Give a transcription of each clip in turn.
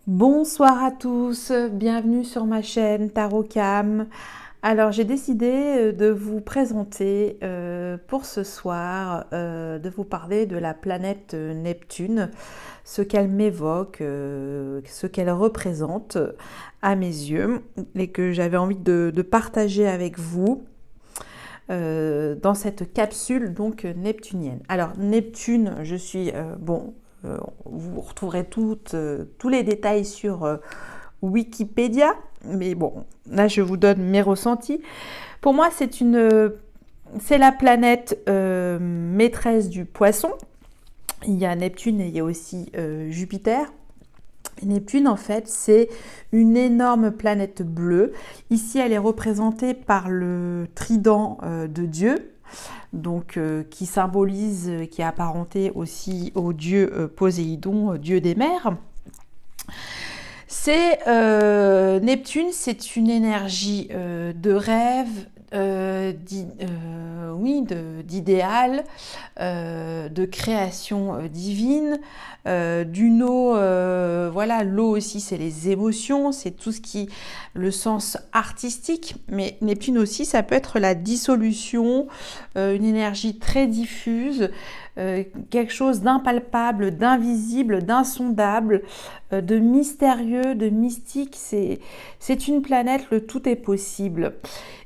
Bonsoir à tous, bienvenue sur ma chaîne Tarotcam. Alors j'ai décidé de vous présenter pour ce soir, de vous parler de la planète Neptune, ce qu'elle m'évoque, ce qu'elle représente à mes yeux et que j'avais envie de partager avec vous dans cette capsule donc neptunienne. Alors Neptune, je suis vous retrouverez tous les détails sur Wikipédia, mais bon, là je vous donne mes ressentis. Pour moi, c'est la planète maîtresse du Poisson. Il y a Neptune et il y a aussi Jupiter. Neptune, en fait, c'est une énorme planète bleue. Ici, elle est représentée par le trident de Dieu, donc qui symbolise, qui est apparenté aussi au dieu Poséidon, dieu des mers. Neptune, c'est une énergie de rêve, d'idéal, de création divine, d'une eau, voilà, l'eau aussi c'est les émotions, c'est tout ce qui, le sens artistique, mais Neptune aussi ça peut être la dissolution, une énergie très diffuse, quelque chose d'impalpable, d'invisible, d'insondable, de mystérieux, de mystique. C'est une planète, le tout est possible.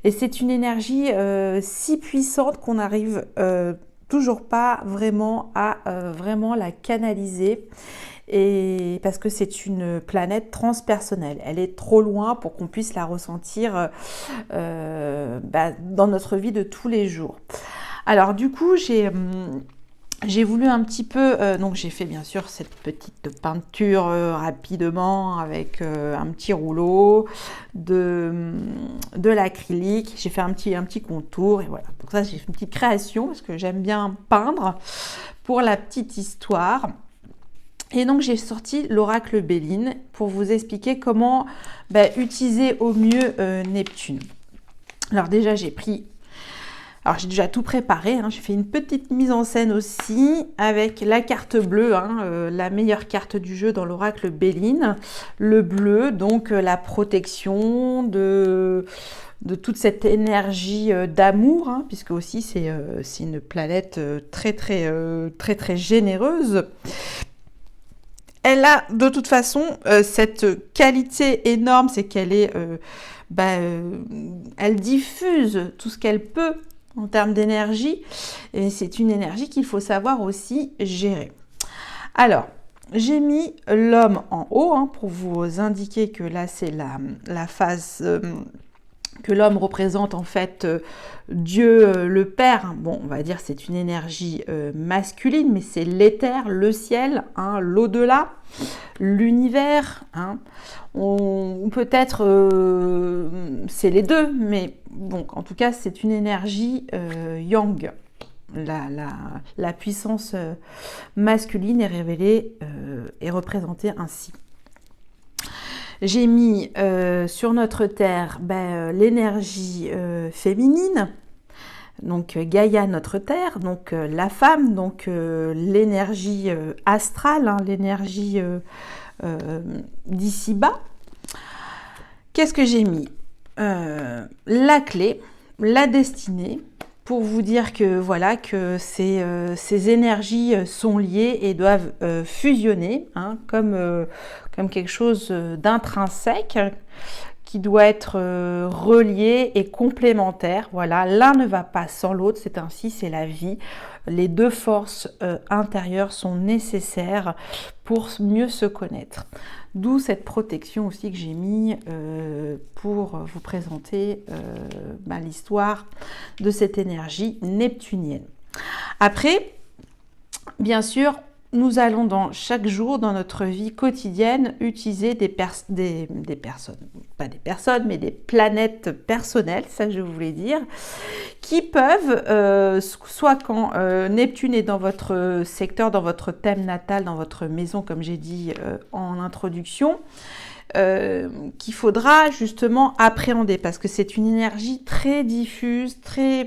Et c'est une énergie si puissante qu'on n'arrive toujours pas vraiment à vraiment la canaliser. Et parce que c'est une planète transpersonnelle. Elle est trop loin pour qu'on puisse la ressentir dans notre vie de tous les jours. Alors du coup, j'ai voulu un petit peu, donc j'ai fait bien sûr cette petite peinture rapidement avec un petit rouleau de l'acrylique. J'ai fait un petit contour et voilà. Pour ça, j'ai fait une petite création parce que j'aime bien peindre pour la petite histoire. Et donc j'ai sorti l'oracle Béline pour vous expliquer comment utiliser au mieux Neptune. Alors déjà, j'ai déjà tout préparé, hein. J'ai fait une petite mise en scène aussi avec la carte bleue, la meilleure carte du jeu dans l'oracle Béline. Le bleu, donc la protection de toute cette énergie d'amour, puisque aussi c'est une planète très généreuse. Elle a de toute façon cette qualité énorme, c'est qu'elle elle diffuse tout ce qu'elle peut en termes d'énergie, et c'est une énergie qu'il faut savoir aussi gérer. Alors, j'ai mis l'homme en haut pour vous indiquer que là c'est la phase que l'homme représente en fait Dieu le Père. Bon, on va dire c'est une énergie masculine, mais c'est l'éther, le ciel, l'au-delà, l'univers. On peut-être c'est les deux, mais bon, en tout cas c'est une énergie yang. La puissance masculine est révélée et représentée ainsi. J'ai mis sur notre terre l'énergie féminine, donc Gaïa, notre terre, donc la femme, donc l'énergie astrale, l'énergie d'ici-bas. Qu'est-ce que j'ai mis la clé, la destinée, pour vous dire que voilà que ces énergies sont liées et doivent fusionner, comme quelque chose d'intrinsèque qui doit être relié et complémentaire. Voilà, l'un ne va pas sans l'autre, c'est ainsi, c'est la vie. Les deux forces intérieures sont nécessaires pour mieux se connaître. D'où cette protection aussi que j'ai mis pour vous présenter l'histoire de cette énergie neptunienne. Après, bien sûr, nous allons chaque jour dans notre vie quotidienne utiliser des personnes, pas des personnes, mais des planètes personnelles, ça je voulais dire, qui peuvent, soit quand Neptune est dans votre secteur, dans votre thème natal, dans votre maison, comme j'ai dit en introduction, qu'il faudra justement appréhender, parce que c'est une énergie très diffuse, très,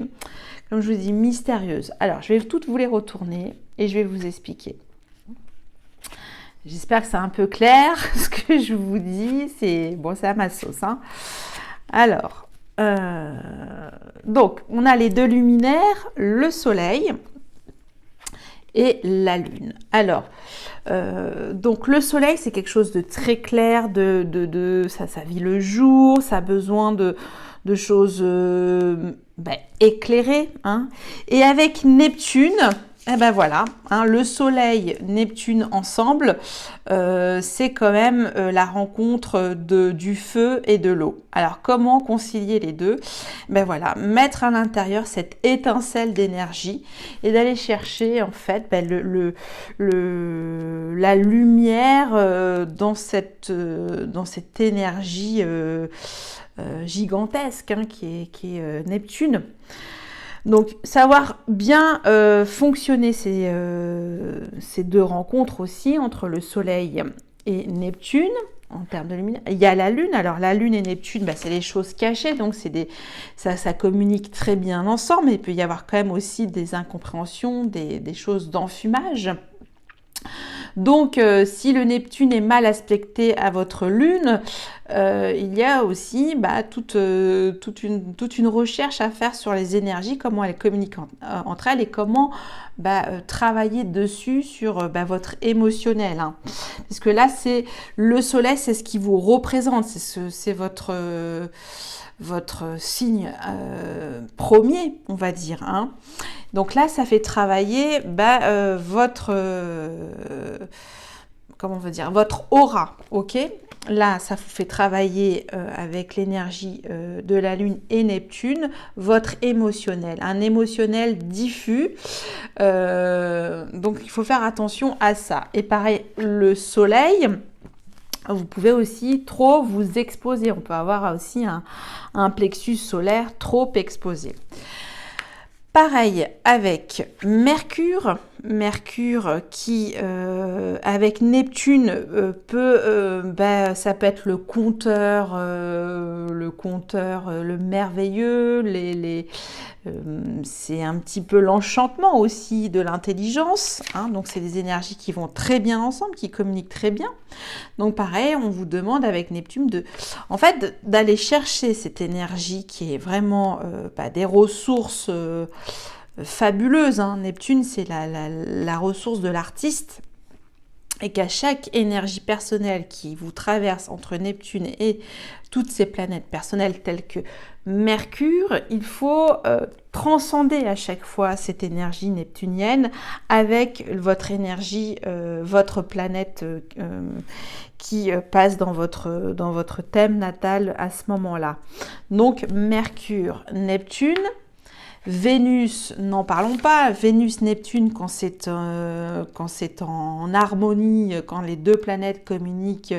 comme je vous dis, mystérieuse. Alors, je vais toutes vous les retourner et je vais vous expliquer. J'espère que c'est un peu clair ce que je vous dis. C'est bon, c'est à ma sauce, hein. Alors, donc, on a les deux luminaires, le soleil et la lune. Alors, donc le soleil, c'est quelque chose de très clair, ça vit le jour, ça a besoin de choses éclairées, hein. Et avec Neptune, eh ben voilà, hein, le soleil, Neptune ensemble, c'est quand même la rencontre du feu et de l'eau. Alors comment concilier les deux? Ben voilà, mettre à l'intérieur cette étincelle d'énergie et d'aller chercher en fait la lumière dans cette énergie gigantesque, hein, qui est Neptune. Donc, savoir bien fonctionner ces deux rencontres aussi entre le Soleil et Neptune en termes de lumière. Il y a la Lune. Alors, la Lune et Neptune, c'est les choses cachées, donc ça communique très bien ensemble. Mais il peut y avoir quand même aussi des incompréhensions, des choses d'enfumage. Donc, si le Neptune est mal aspecté à votre Lune, il y a aussi toute une recherche à faire sur les énergies, comment elles communiquent entre elles et comment travailler dessus sur votre émotionnel, hein. Parce que là, c'est le soleil, c'est ce qui vous représente, c'est votre signe premier, on va dire, hein. Donc là, ça fait travailler votre aura, ok? Là, ça vous fait travailler avec l'énergie de la Lune et Neptune, votre émotionnel, un émotionnel diffus. Donc, il faut faire attention à ça. Et pareil, le Soleil, vous pouvez aussi trop vous exposer. On peut avoir aussi un plexus solaire trop exposé. Pareil avec Mercure qui, avec Neptune, ça peut être le conteur, le merveilleux, c'est un petit peu l'enchantement aussi de l'intelligence, hein. Donc c'est des énergies qui vont très bien ensemble, qui communiquent très bien. Donc pareil, on vous demande avec Neptune d'aller chercher cette énergie qui est vraiment des ressources fabuleuses, hein. Neptune, c'est la ressource de l'artiste. Et qu'à chaque énergie personnelle qui vous traverse entre Neptune et toutes ces planètes personnelles telles que Mercure, il faut transcender à chaque fois cette énergie neptunienne avec votre énergie, votre planète qui passe dans votre thème natal à ce moment-là. Donc Mercure, Neptune. Vénus, n'en parlons pas. Vénus-Neptune, quand c'est en harmonie, quand les deux planètes communiquent,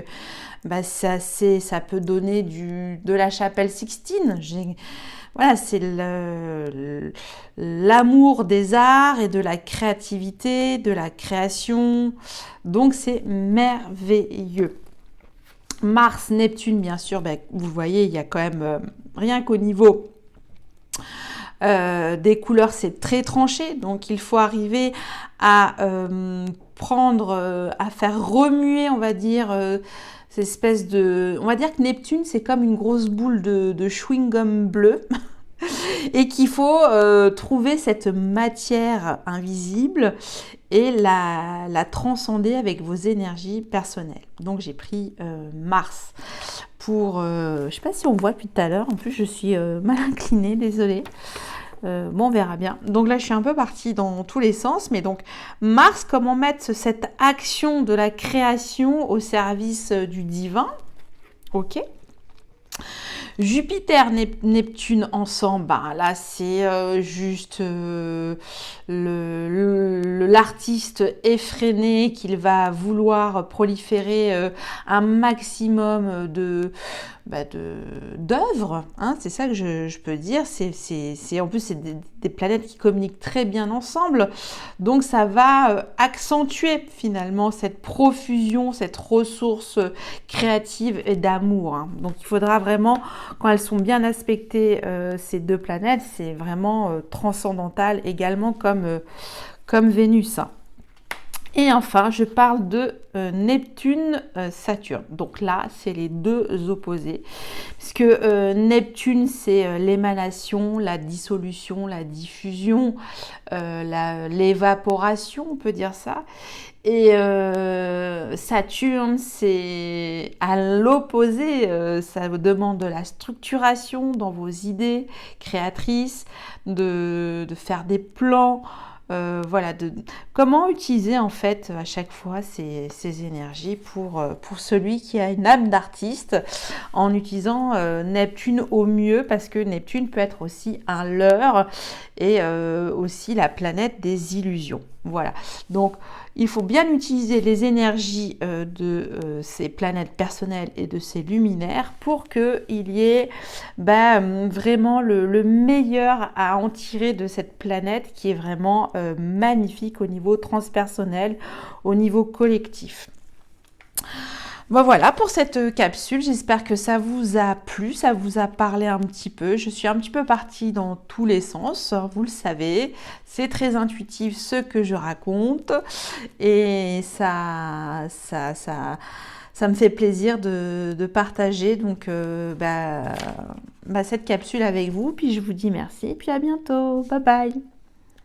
ça peut donner de la chapelle Sixtine. Voilà, c'est l'amour des arts et de la créativité, de la création. Donc, c'est merveilleux. Mars, Neptune, bien sûr, vous voyez, il y a quand même, rien qu'au niveau des couleurs, c'est très tranché, donc il faut arriver à à faire remuer, on va dire, cette espèce on va dire que Neptune, c'est comme une grosse boule de chewing-gum bleu et qu'il faut trouver cette matière invisible et la transcender avec vos énergies personnelles. Donc j'ai pris Mars pour, je ne sais pas si on voit depuis tout à l'heure, en plus je suis mal inclinée, désolée. Bon, on verra bien. Donc là, je suis un peu partie dans tous les sens, mais donc Mars, comment mettre cette action de la création au service du divin, ok. Jupiter, Neptune ensemble, là c'est juste l'artiste effréné qu'il va vouloir proliférer un maximum d'œuvres, hein, c'est ça que je peux dire. En plus c'est des planètes qui communiquent très bien ensemble, donc ça va accentuer finalement cette profusion, cette ressource créative et d'amour, hein. Donc il faudra vraiment, quand elles sont bien aspectées, ces deux planètes, c'est vraiment transcendantal également comme Vénus, hein. Et enfin, je parle de Neptune-Saturne. Donc là, c'est les deux opposés. Puisque Neptune, c'est l'émanation, la dissolution, la diffusion, l'évaporation, on peut dire ça. Et Saturne, c'est à l'opposé, ça vous demande de la structuration dans vos idées créatrices, de faire des plans, voilà, comment utiliser en fait à chaque fois ces énergies pour celui qui a une âme d'artiste en utilisant Neptune au mieux, parce que Neptune peut être aussi un leurre et aussi la planète des illusions. Voilà, donc il faut bien utiliser les énergies de ces planètes personnelles et de ces luminaires pour qu'il y ait vraiment le meilleur à en tirer de cette planète qui est vraiment magnifique au niveau transpersonnel, au niveau collectif. Bon, voilà pour cette capsule, j'espère que ça vous a plu, ça vous a parlé un petit peu. Je suis un petit peu partie dans tous les sens, vous le savez, c'est très intuitif ce que je raconte et ça me fait plaisir de partager donc cette capsule avec vous. Puis je vous dis merci et puis à bientôt, bye bye.